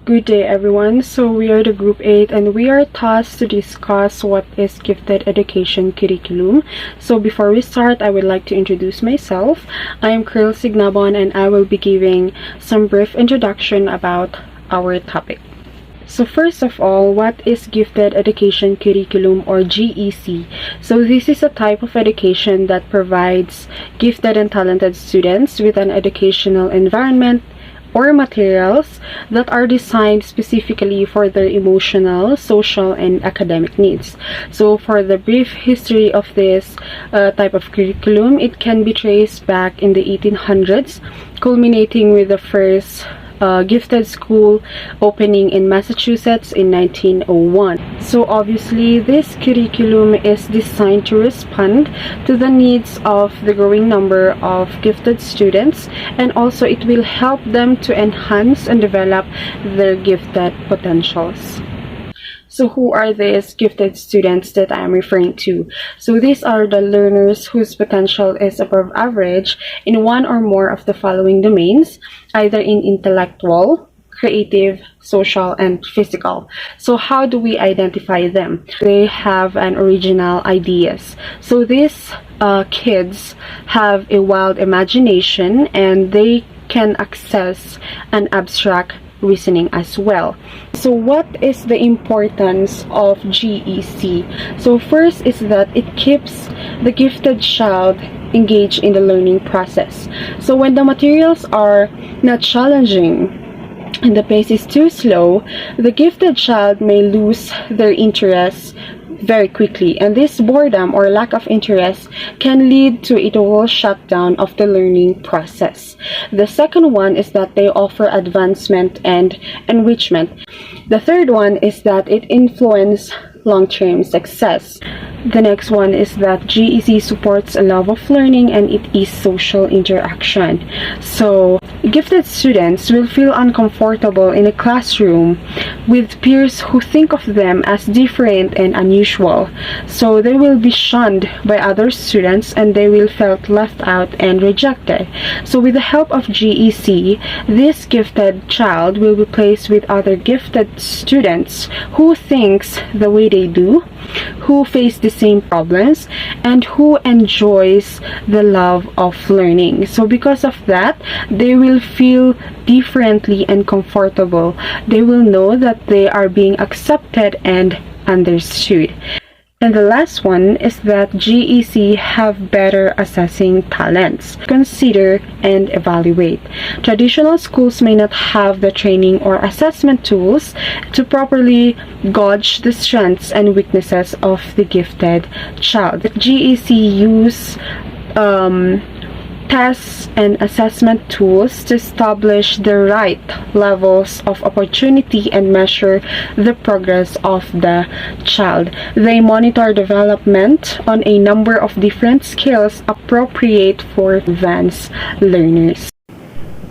Good day everyone. So we are the group 8 and we are tasked to discuss what is gifted education curriculum. So before we start, I would like to introduce myself. I am Krill Signabon and I will be giving some brief introduction about our topic. So first of all, what is gifted education curriculum or GEC? So this is a type of education that provides gifted and talented students with an educational environment or materials that are designed specifically for their emotional, social, and academic needs. So for the brief history of this type of curriculum, it can be traced back in the 1800s, culminating with the first gifted school opening in Massachusetts in 1901. So obviously this curriculum is designed to respond to the needs of the growing number of gifted students, and also it will help them to enhance and develop their gifted potentials. So who are these gifted students that I am referring to? So these are the learners whose potential is above average in one or more of the following domains, either in intellectual, creative, social, and physical. So how do we identify them? They have an original ideas. So these kids have a wild imagination and they can access an abstract reasoning as well. So what is the importance of GEC? So first is that it keeps the gifted child engaged in the learning process. So when the materials are not challenging and the pace is too slow, the gifted child may lose their interest very quickly, and this boredom or lack of interest can lead to a total shutdown of the learning process. The second one is that they offer advancement and enrichment. The third one is that it influences long-term success. The next one is that GEC supports a love of learning and it is social interaction. So gifted students will feel uncomfortable in a classroom with peers who think of them as different and unusual. So they will be shunned by other students and they will felt left out and rejected. So with the help of GEC, this gifted child will be placed with other gifted students who thinks the way they do, who face the same problems, and who enjoys the love of learning. So because of that, they will feel differently and comfortable. They will know that they are being accepted and understood. And the last one is that GEC have better assessing talents, consider and evaluate. Traditional schools may not have the training or assessment tools to properly gauge the strengths and weaknesses of the gifted child. GEC use tests and assessment tools to establish the right levels of opportunity and measure the progress of the child. They monitor development on a number of different skills appropriate for advanced learners.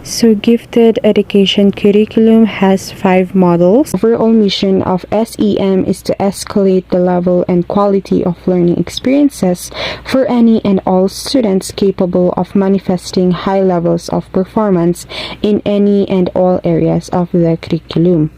So gifted education curriculum has 5 models. Overall mission of SEM is to escalate the level and quality of learning experiences for any and all students capable of manifesting high levels of performance in any and all areas of the curriculum.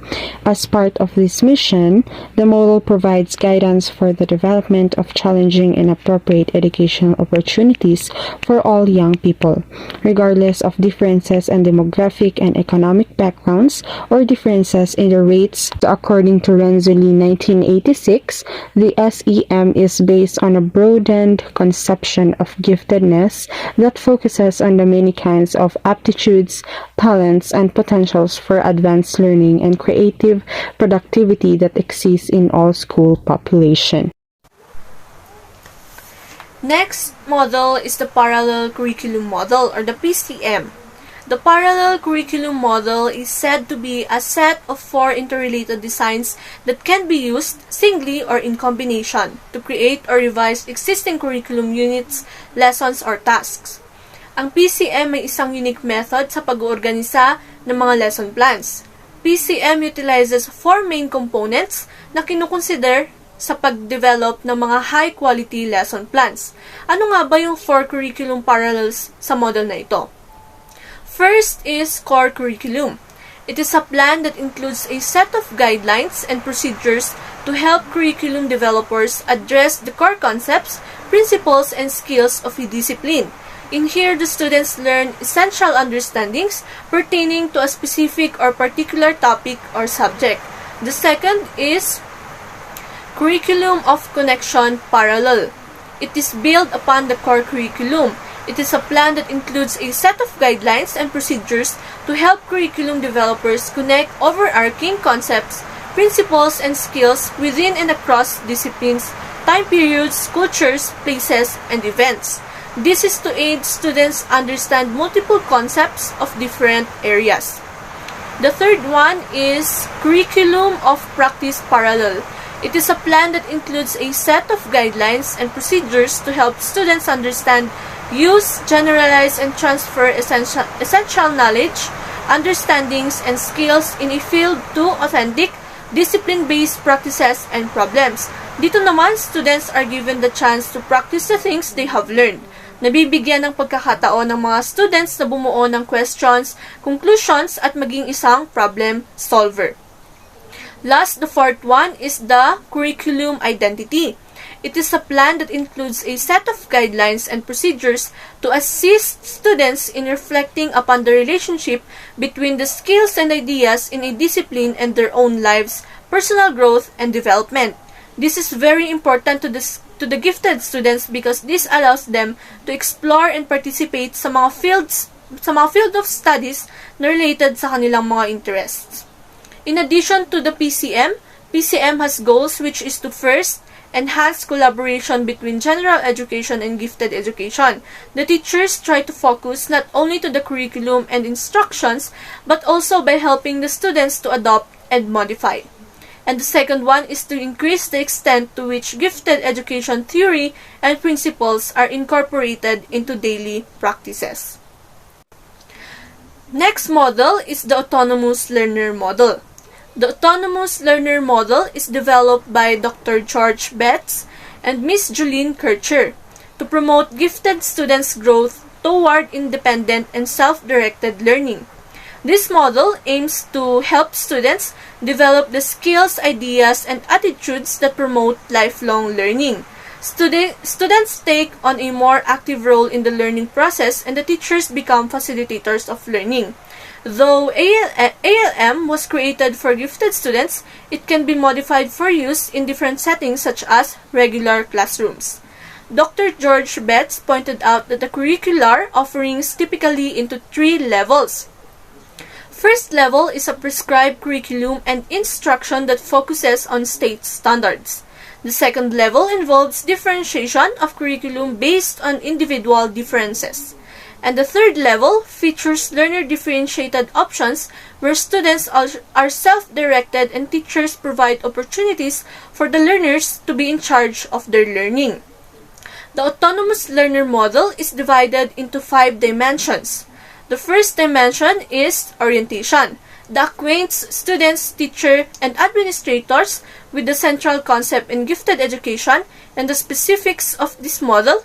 As part of this mission, the model provides guidance for the development of challenging and appropriate educational opportunities for all young people, regardless of differences and demographic and economic backgrounds or differences in the rates. According to Renzulli 1986, the SEM is based on a broadened conception of giftedness that focuses on the many kinds of aptitudes, talents, and potentials for advanced learning and creative productivity that exists in all school population. Next model is the Parallel Curriculum Model or the PCM. The Parallel Curriculum Model is said to be a set of 4 interrelated designs that can be used singly or in combination to create or revise existing curriculum units, lessons, or tasks. Ang PCM ay isang unique method sa pag-oorganisa ng mga lesson plans. PCM utilizes 4 main components na kinukonsider sa pag-develop ng mga high-quality lesson plans. Ano nga ba yung 4 curriculum parallels sa model na ito? First is core curriculum. It is a plan that includes a set of guidelines and procedures to help curriculum developers address the core concepts, principles, and skills of a discipline. In here, the students learn essential understandings pertaining to a specific or particular topic or subject. The second is Curriculum of Connection Parallel. It is built upon the core curriculum. It is a plan that includes a set of guidelines and procedures to help curriculum developers connect overarching concepts, principles, and skills within and across disciplines, time periods, cultures, places, and events. This is to aid students understand multiple concepts of different areas. The third one is Curriculum of Practice Parallel. It is a plan that includes a set of guidelines and procedures to help students understand, use, generalize, and transfer essential knowledge, understandings, and skills in a field to authentic, discipline-based practices and problems. Dito naman, students are given the chance to practice the things they have learned. Nabibigyan ng pagkakataon ng mga students na bumuo ng questions, conclusions, at maging isang problem solver. Last, the fourth one is the Curriculum Identity. It is a plan that includes a set of guidelines and procedures to assist students in reflecting upon the relationship between the skills and ideas in a discipline and their own lives, personal growth, and development. This is very important to the gifted students because this allows them to explore and participate sa mga field of studies na related sa kanilang mga interests. In addition to the PCM has goals which is to first, enhance collaboration between general education and gifted education. The teachers try to focus not only to the curriculum and instructions, but also by helping the students to adopt and modify. And the second one is to increase the extent to which gifted education theory and principles are incorporated into daily practices. Next model is the Autonomous Learner Model. The Autonomous Learner Model is developed by Dr. George Betts and Miss Julene Kircher to promote gifted students' growth toward independent and self-directed learning. This model aims to help students develop the skills, ideas, and attitudes that promote lifelong learning. Students take on a more active role in the learning process, and the teachers become facilitators of learning. Though ALM was created for gifted students, it can be modified for use in different settings such as regular classrooms. Dr. George Betts pointed out that the curricular offerings typically into 3 levels. First level is a prescribed curriculum and instruction that focuses on state standards. The second level involves differentiation of curriculum based on individual differences. And the third level features learner-differentiated options where students are self-directed and teachers provide opportunities for the learners to be in charge of their learning. The Autonomous Learner Model is divided into 5 dimensions. The first dimension is orientation. That acquaints students, teachers, and administrators with the central concept in gifted education and the specifics of this model.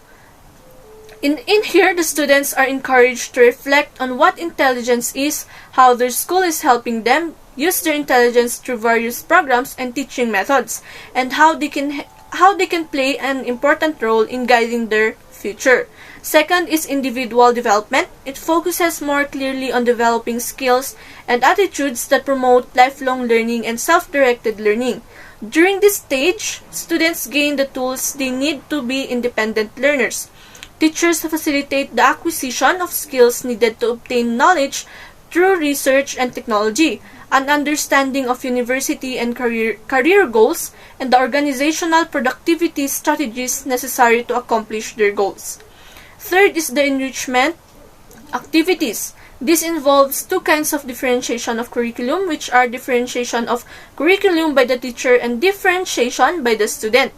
In here, the students are encouraged to reflect on what intelligence is, how their school is helping them use their intelligence through various programs and teaching methods, and how they can play an important role in guiding their future. Second is individual development. It focuses more clearly on developing skills and attitudes that promote lifelong learning and self-directed learning. During this stage, students gain the tools they need to be independent learners. Teachers facilitate the acquisition of skills needed to obtain knowledge through research and technology, an understanding of university and career goals, and the organizational productivity strategies necessary to accomplish their goals. Third is the enrichment activities. This involves 2 kinds of differentiation of curriculum, which are differentiation of curriculum by the teacher and differentiation by the student.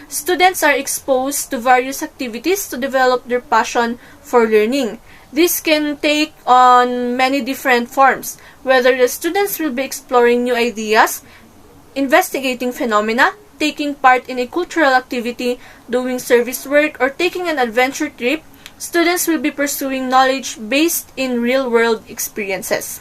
Students are exposed to various activities to develop their passion for learning. This can take on many different forms, whether the students will be exploring new ideas, investigating phenomena, taking part in a cultural activity, doing service work, or taking an adventure trip. Students will be pursuing knowledge based in real-world experiences.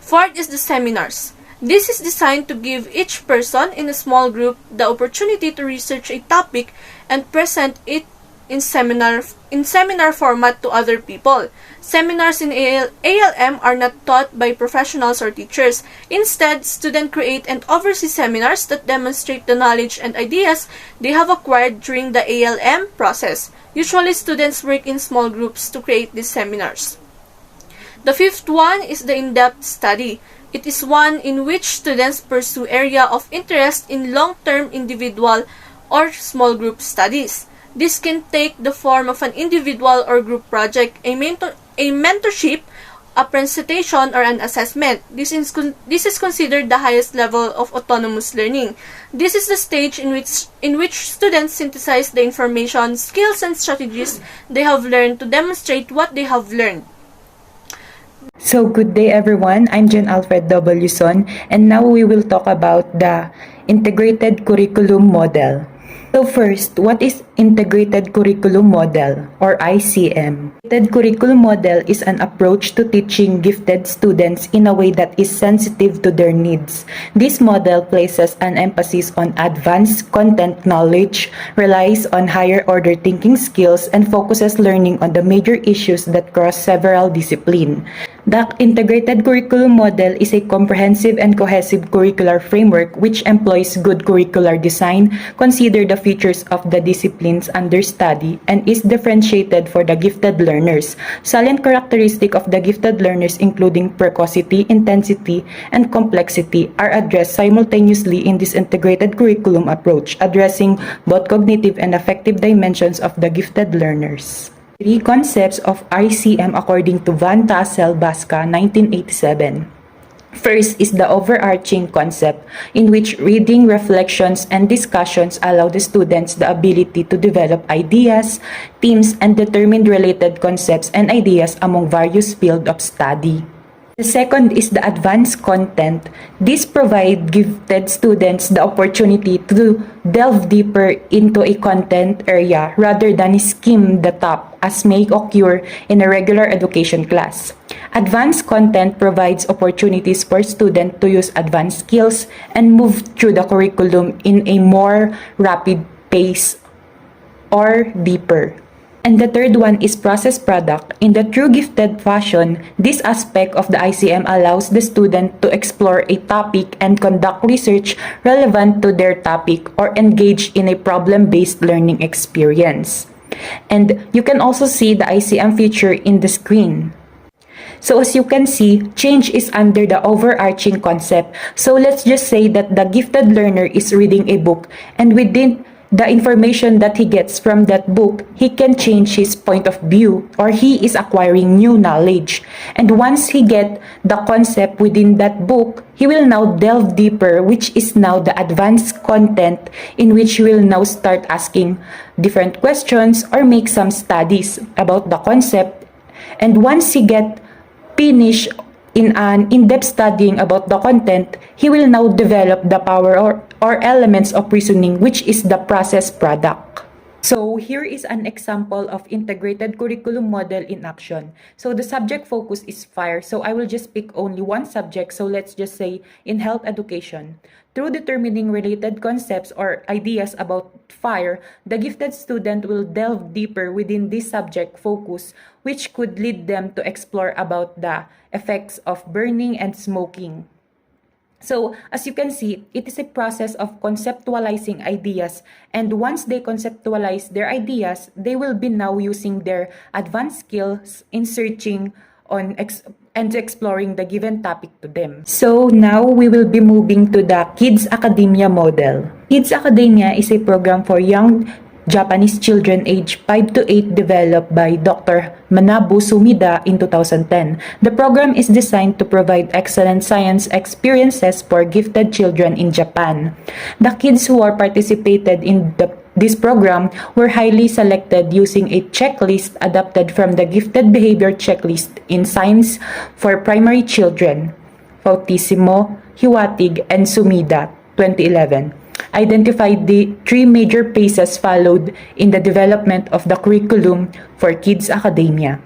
Fourth is the seminars. This is designed to give each person in a small group the opportunity to research a topic and present it in seminar format to other people. Seminars in ALM are not taught by professionals or teachers. Instead, students create and oversee seminars that demonstrate the knowledge and ideas they have acquired during the ALM process. Usually, students work in small groups to create these seminars. The fifth one is the in-depth study. It is one in which students pursue area of interest in long-term individual or small group studies. This can take the form of an individual or group project, a mentorship, a presentation, or an assessment. This is considered the highest level of autonomous learning. This is the stage in which students synthesize the information, skills, and strategies they have learned to demonstrate what they have learned. So good day everyone, I'm Jen Alfred W. Son, and now we will talk about the Integrated Curriculum Model. So first, what is Integrated Curriculum Model or ICM? Integrated Curriculum Model is an approach to teaching gifted students in a way that is sensitive to their needs. This model places an emphasis on advanced content knowledge, relies on higher order thinking skills, and focuses learning on the major issues that cross several disciplines. The Integrated Curriculum Model is a comprehensive and cohesive curricular framework which employs good curricular design, consider the features of the disciplines under study, and is differentiated for the gifted learners. Salient characteristics of the gifted learners including precocity, intensity, and complexity are addressed simultaneously in this integrated curriculum approach, addressing both cognitive and affective dimensions of the gifted learners. Three concepts of ICM according to Van Tassel-Basca, 1987. First is the overarching concept, in which reading, reflections, and discussions allow the students the ability to develop ideas, themes, and determine related concepts and ideas among various fields of study. The second is the advanced content. This provides gifted students the opportunity to delve deeper into a content area rather than skim the top as may occur in a regular education class. Advanced content provides opportunities for students to use advanced skills and move through the curriculum in a more rapid pace or deeper. And the third one is process product. In the true gifted fashion, this aspect of the ICM allows the student to explore a topic and conduct research relevant to their topic or engage in a problem-based learning experience. And you can also see the ICM feature in the screen. So as you can see, change is under the overarching concept. So let's just say that the gifted learner is reading a book, and within the information that he gets from that book, he can change his point of view, or he is acquiring new knowledge. And once he get the concept within that book, he will now delve deeper, which is now the advanced content, in which he will now start asking different questions or make some studies about the concept. And once he get finished in an in-depth studying about the content, he will now develop the power or elements of reasoning, which is the process product. So here is an example of integrated curriculum model in action. So the subject focus is fire. So I will just pick only one subject. So let's just say in health education. Through determining related concepts or ideas about fire, the gifted student will delve deeper within this subject focus, which could lead them to explore about the effects of burning and smoking. So, as you can see, it is a process of conceptualizing ideas, and once they conceptualize their ideas, they will be now using their advanced skills in searching on and exploring the given topic to them. So now we will be moving to the Kids Academia model. Kids Academia is a program for young Japanese children aged 5 to 8 developed by Dr. Manabu Sumida in 2010. The program is designed to provide excellent science experiences for gifted children in Japan. The kids who are participated in this program were highly selected using a checklist adapted from the Gifted Behavior Checklist in Science for Primary Children, Fautissimo, Hiwatig, and Sumida, 2011. Identified the 3 major phases followed in the development of the curriculum for Kids Academia.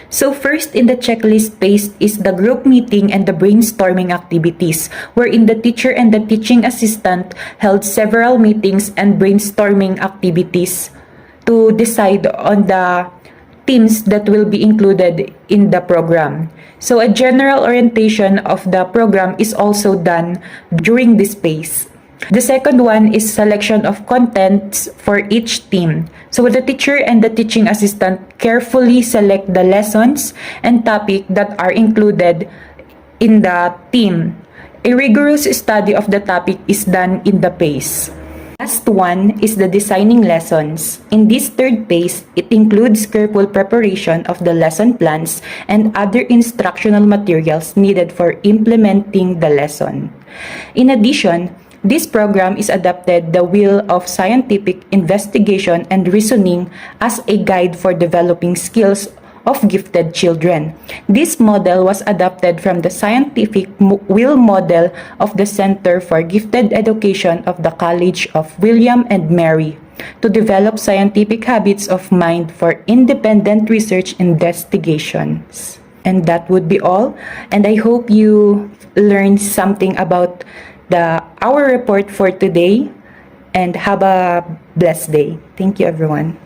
So first in the checklist phase is the group meeting and the brainstorming activities, wherein the teacher and the teaching assistant held several meetings and brainstorming activities to decide on the teams that will be included in the program. So a general orientation of the program is also done during this phase. The second one is selection of contents for each team. So the teacher and the teaching assistant carefully select the lessons and topic that are included in the team. A rigorous study of the topic is done in the phase. Last one is the designing lessons. In this third phase, it includes careful preparation of the lesson plans and other instructional materials needed for implementing the lesson. In addition, this program is adopted the wheel of scientific investigation and reasoning as a guide for developing skills of gifted children. This model was adopted from the scientific wheel model of the Center for Gifted Education of the College of William and Mary to develop scientific habits of mind for independent research investigations. And that would be all. And I hope you learned something about our report for today, and have a blessed day. Thank you, everyone.